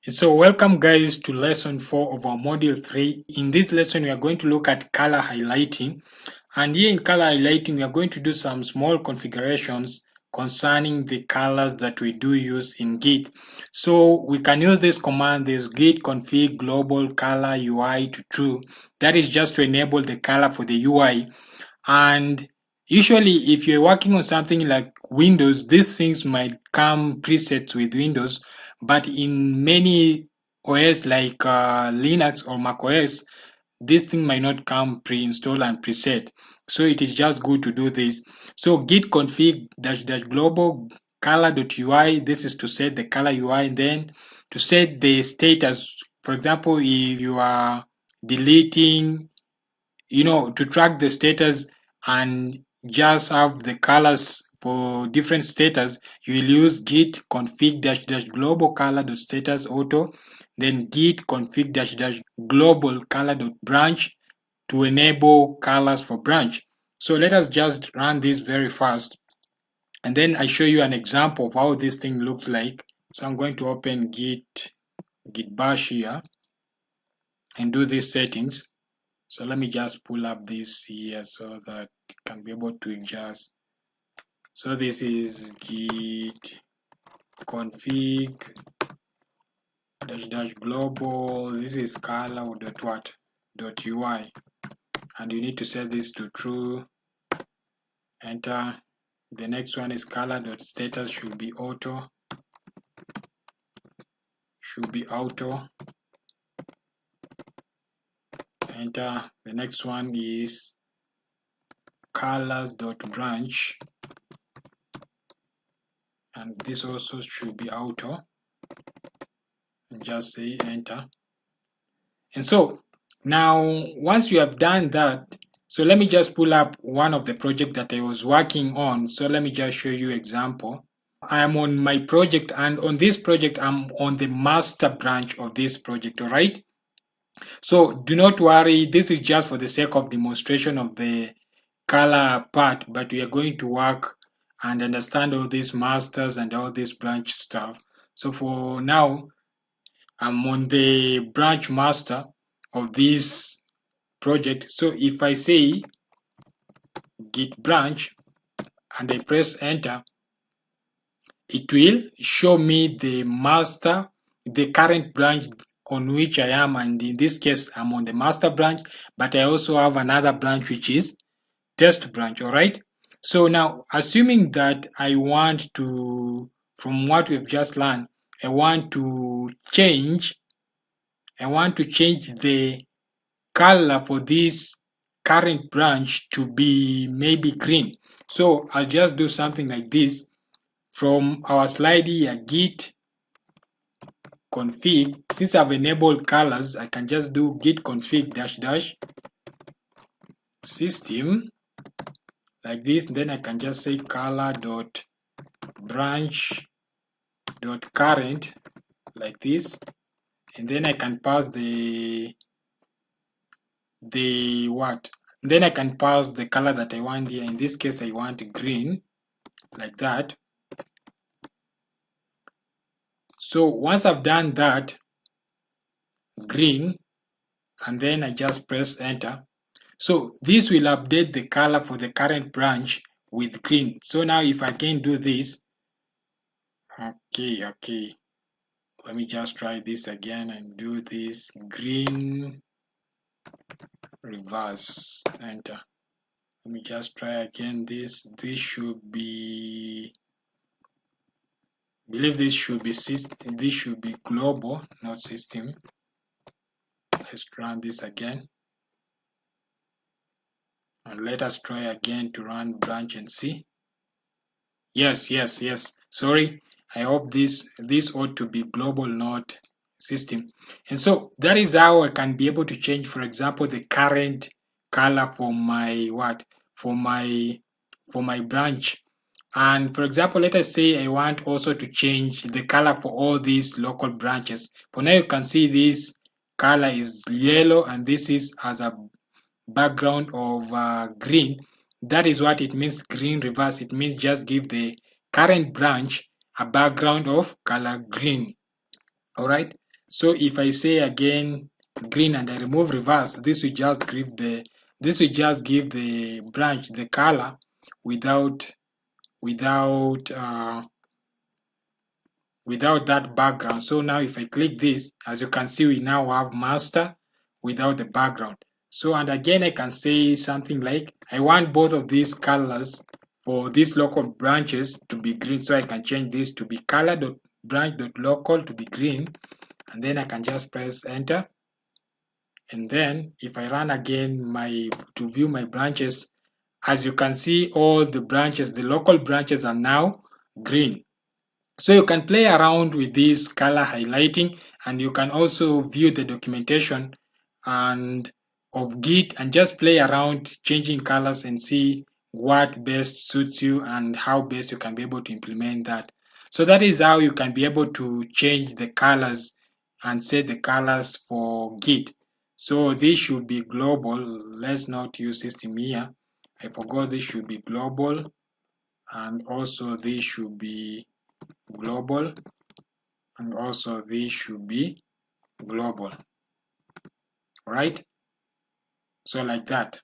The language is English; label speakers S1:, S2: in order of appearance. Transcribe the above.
S1: So welcome guys to lesson 4 of our module 3. In this lesson we are going to look at color highlighting, and here in color highlighting we are going to do some small configurations concerning the colors that we do use in Git. So we can use this command, this git config global color UI to true. That is just to enable the color for the UI. And usually if you're working on something like Windows, these things might come presets with Windows, but in many OS like Linux or Mac OS, this thing might not come pre-installed and preset. So it is just good to do this. So git config dash dash global color.ui, this is to set the color UI, and then to set the status. For example, if you are deleting, to track the status and just have the colors for different status, you will use git config dash dash global color dot status auto, then git config dash dash global color dot branch to enable colors for branch. So let us just run this very fast, and then I show you an example of how this thing looks like. So I'm going to open git bash here and do these settings. So let me just pull up this here so that you can be able to adjust. So this is git config dash dash global. This is color dot what dot UI, and you need to set this to true. Enter. The next one is color dot status should be auto. Enter. The next one is colors.branch, and this also should be auto, and just say enter. And so now once you have done that, so let me just pull up one of the project that I was working on. So let me just show you example. I am on my project, and on this project I'm on the master branch of this project. All right, so do not worry, this is just for the sake of demonstration of the color part, but we are going to work and understand all these masters and all this branch stuff. So for now I'm on the branch master of this project. So if I say git branch and I press enter, it will show me the master, the current branch on which I am, and in this case I'm on the master branch, but I also have another branch which is test branch. All right, so now assuming that I want to, from what we've just learned, I want to change the color for this current branch to be maybe green. So I'll just do something like this. From our slide here, git config, since I've enabled colors, I can just do git config dash dash system like this. Then I can just say color dot branch dot current like this, and then I can pass the what, then I can pass the color that I want here. In this case I want green, like that. So once I've done that, green, and then I just press enter, so this will update the color for the current branch with green. So now if I can do this, okay, let me just try this again and do this green, reverse, enter. Let me just try again. This should be, I believe this should be system, this should be global, not system. Let's run this again, and let us try again to run branch and see. Yes, sorry, I hope this ought to be global, not system. And so that is how I can be able to change, for example, the current color for my for my branch. And for example, let us say I want also to change the color for all these local branches. For now you can see this color is yellow, and this is as a background of green. That is what it means, green reverse. It means just give the current branch a background of color green. All right, So if I say again green and I remove reverse, this will just give the branch the color without that background. So now if I click this, as you can see, we now have master without the background. So, and again, I can say something like, I want both of these colors for these local branches to be green. So I can change this to be color.branch.local to be green. And then I can just press enter. And then if I run again to view my branches, as you can see, all the branches, the local branches are now green. So you can play around with this color highlighting, and you can also view the documentation and of Git and just play around changing colors and see what best suits you and how best you can be able to implement that. So that is how you can be able to change the colors and set the colors for Git. So this should be global. Let's not use system here. I forgot this should be global, and also this should be global, and also this should be global, right? So like that.